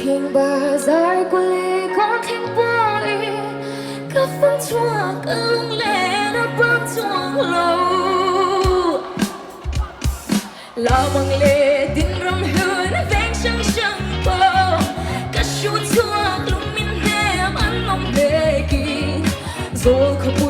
Hình bazar của lì có thành bôi các phân chua cả lung lệ đã bước chuông lâu lao bằng lệ tin rong hơn vén trăng trăng bờ cả chu chua lung min hem ăn lòng bề kỳ rồi không